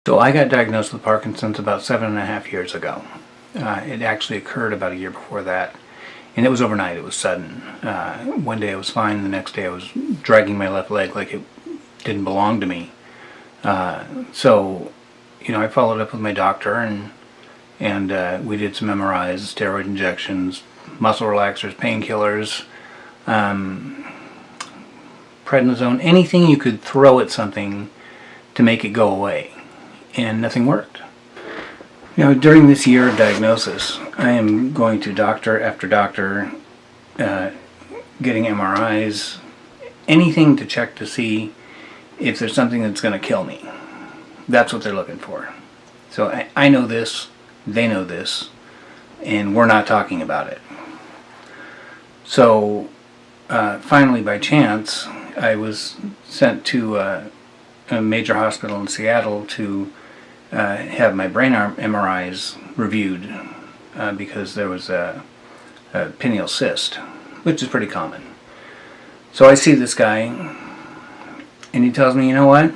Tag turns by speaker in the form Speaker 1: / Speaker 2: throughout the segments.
Speaker 1: So I got diagnosed with Parkinson's about 7.5 years ago. It actually occurred about a year before that, and it was overnight. It was sudden. One day I was fine, the next day I was dragging my left leg like it didn't belong to me. So, I followed up with my doctor, and we did some MRIs, steroid injections, muscle relaxers, painkillers, prednisone, anything you could throw at something to make it go away. And nothing worked. During this year of diagnosis, I am going to doctor after doctor, getting MRIs, anything to check to see if there's something that's going to kill me. That's what they're looking for. So I know this, they know this, and we're not talking about it. So finally, by chance, I was sent to a major hospital in Seattle to have my brain MRIs reviewed because there was a pineal cyst, which is pretty common. So I see this guy, and he tells me, you know what?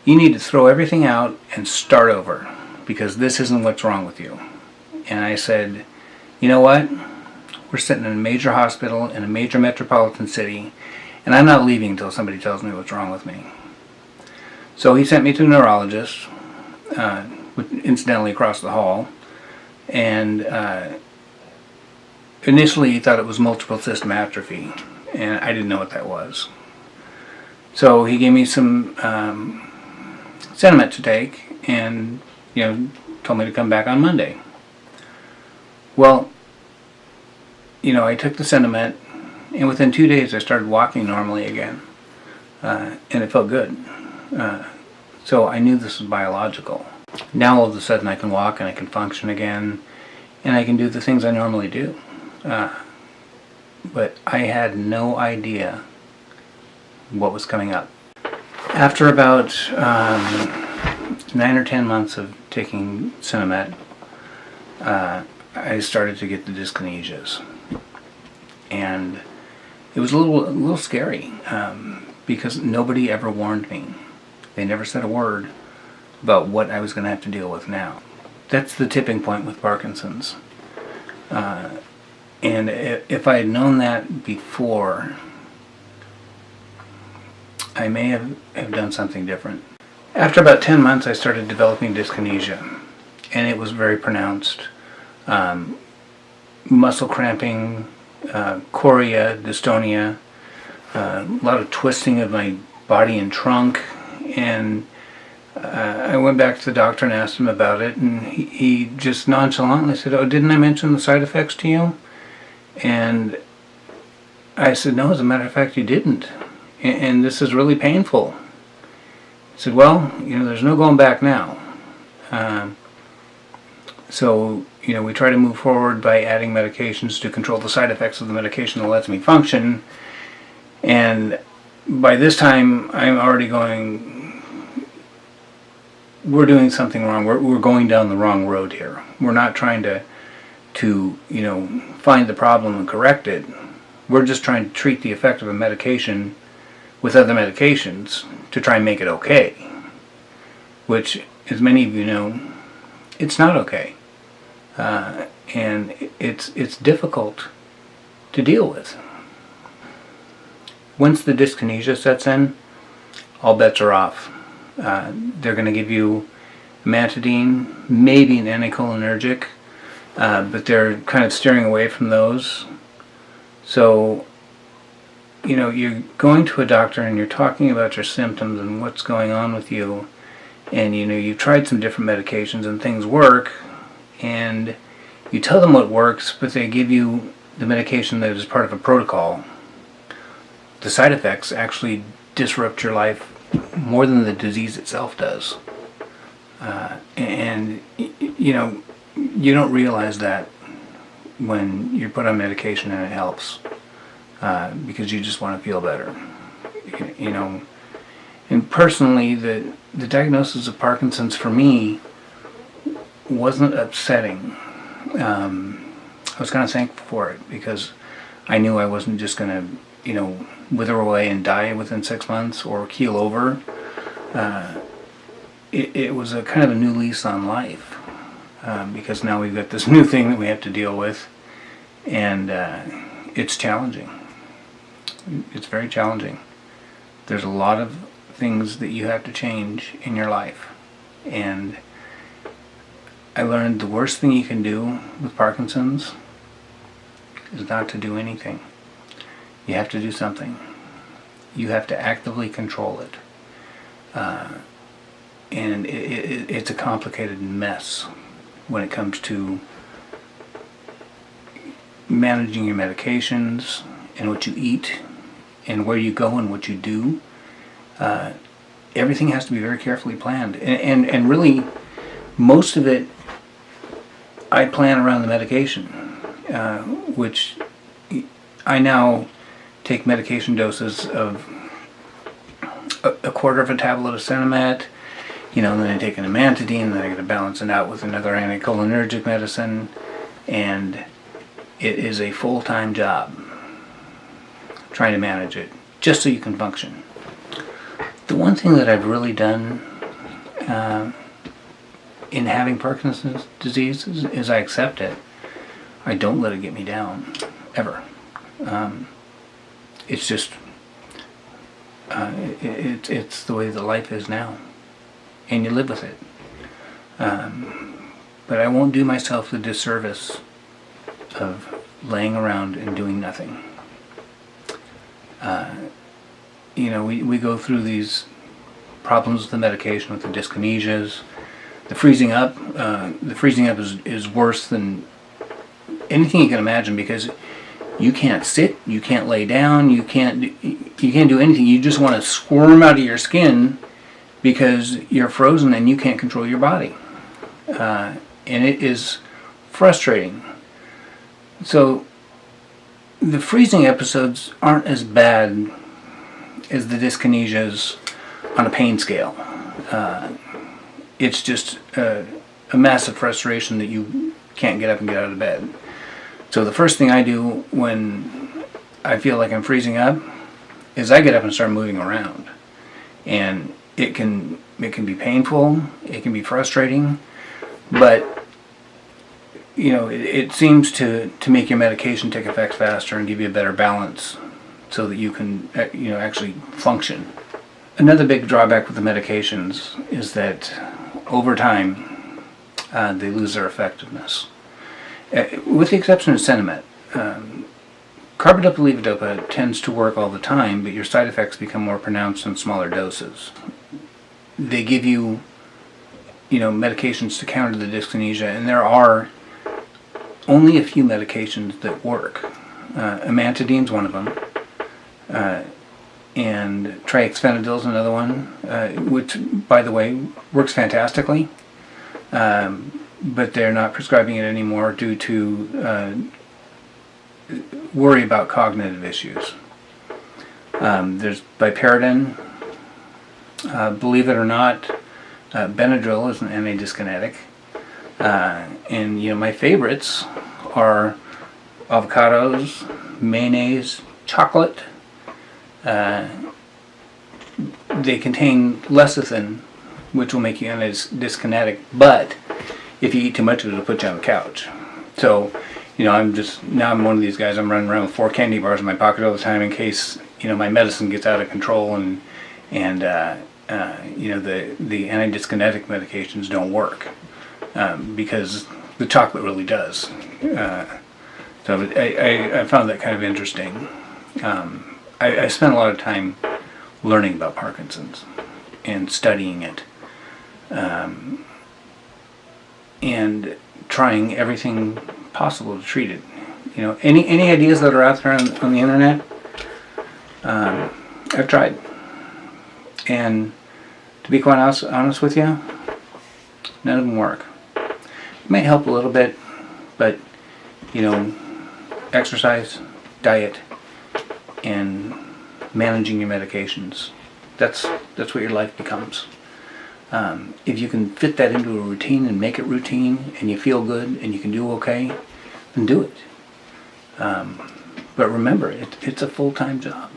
Speaker 1: You need to throw everything out and start over because this isn't what's wrong with you. And I said, you know what? We're sitting in a major hospital in a major metropolitan city, and I'm not leaving until somebody tells me what's wrong with me. So he sent me to a neurologist, incidentally across the hall, and initially he thought it was multiple system atrophy, and I didn't know what that was. So he gave me some Sentiment to take, and told me to come back on Monday. Well, I took the Sentiment, and within 2 days I started walking normally again, and it felt good. So I knew this was biological. Now all of a sudden I can walk and I can function again, and I can do the things I normally do. But I had no idea what was coming up. After about 9 or 10 months of taking Sentiment, I started to get the dyskinesias, and it was a little scary because nobody ever warned me. They never said a word about what I was going to have to deal with now. That's the tipping point with Parkinson's. And if I had known that before, I may have done something different. After about 10 months, I started developing dyskinesia, and it was very pronounced. Muscle cramping, chorea, dystonia, a lot of twisting of my body and trunk, and I went back to the doctor and asked him about it, and he just nonchalantly said, "Oh, didn't I mention the side effects to you?" And I said, "No, as a matter of fact, you didn't. And this is really painful." He said, "Well, there's no going back now." So, we try to move forward by adding medications to control the side effects of the medication that lets me function. And by this time, I'm already going, we're doing something wrong. We're going down the wrong road here. We're not trying to find the problem and correct it. We're just trying to treat the effect of a medication with other medications to try and make it okay. Which, as many of you know, it's not okay. And it's difficult to deal with. Once the dyskinesia sets in, all bets are off. They're going to give you amantadine, maybe an anticholinergic, but they're kind of steering away from those. So, you're going to a doctor and you're talking about your symptoms and what's going on with you, and you've tried some different medications and things work, and you tell them what works, but they give you the medication that is part of a protocol. The side effects actually disrupt your life more than the disease itself does. And you don't realize that when you're put on medication and it helps, because you just want to feel better. And personally, the diagnosis of Parkinson's for me wasn't upsetting. I was kind of thankful for it because I knew I wasn't just going to wither away and die within 6 months or keel over. it was a kind of a new lease on life, because now we've got this new thing that we have to deal with, and it's challenging. It's very challenging. There's a lot of things that you have to change in your life, and I learned the worst thing you can do with Parkinson's is not to do anything. You have to do something. You have to actively control it. And it's a complicated mess when it comes to managing your medications and what you eat and where you go and what you do. Everything has to be very carefully planned. And really, most of it, I plan around the medication, which I now take medication doses of a quarter of a tablet of Cinemet, and then I take an amantadine, then I got to balance it out with another anticholinergic medicine, and it is a full-time job trying to manage it, just so you can function. The one thing that I've really done in having Parkinson's disease is I accept it. I don't let it get me down, ever. It's just, it's the way that life is now, and you live with it. But I won't do myself the disservice of laying around and doing nothing. We go through these problems with the medication, with the dyskinesias, the freezing up. The freezing up is worse than anything you can imagine, because you can't sit, you can't lay down, you can't do anything. You just want to squirm out of your skin because you're frozen and you can't control your body. And it is frustrating. So the freezing episodes aren't as bad as the dyskinesias on a pain scale. It's just a massive frustration that you can't get up and get out of bed. So the first thing I do when I feel like I'm freezing up is I get up and start moving around. And it can be painful, it can be frustrating, but it seems to make your medication take effect faster and give you a better balance so that you can actually function. Another big drawback with the medications is that over time they lose their effectiveness. With the exception of Cinemet, carbidopa-levodopa tends to work all the time, but your side effects become more pronounced in smaller doses. They give you, medications to counter the dyskinesia, and there are only a few medications that work. Amantadine's one of them, and triaxphenadyl's another one, which, by the way, works fantastically. But they're not prescribing it anymore due to worry about cognitive issues. There's biparidine. Believe it or not, Benadryl is an antidyskinetic. And my favorites are avocados, mayonnaise, chocolate. They contain lecithin, which will make you antidyskinetic, but if you eat too much of it, it'll put you on the couch. So, I'm one of these guys. I'm running around with 4 candy bars in my pocket all the time in case, my medicine gets out of control and the antidyskinetic medications don't work, because the chocolate really does. So I found that kind of interesting. I spent a lot of time learning about Parkinson's and studying it. And trying everything possible to treat it. Any ideas that are out there on the internet, I've tried. And to be quite honest with you, none of them work. It may help a little bit, but exercise, diet, and managing your medications. That's what your life becomes. If you can fit that into a routine and make it routine, and you feel good and you can do okay, then do it. But remember, it's a full-time job.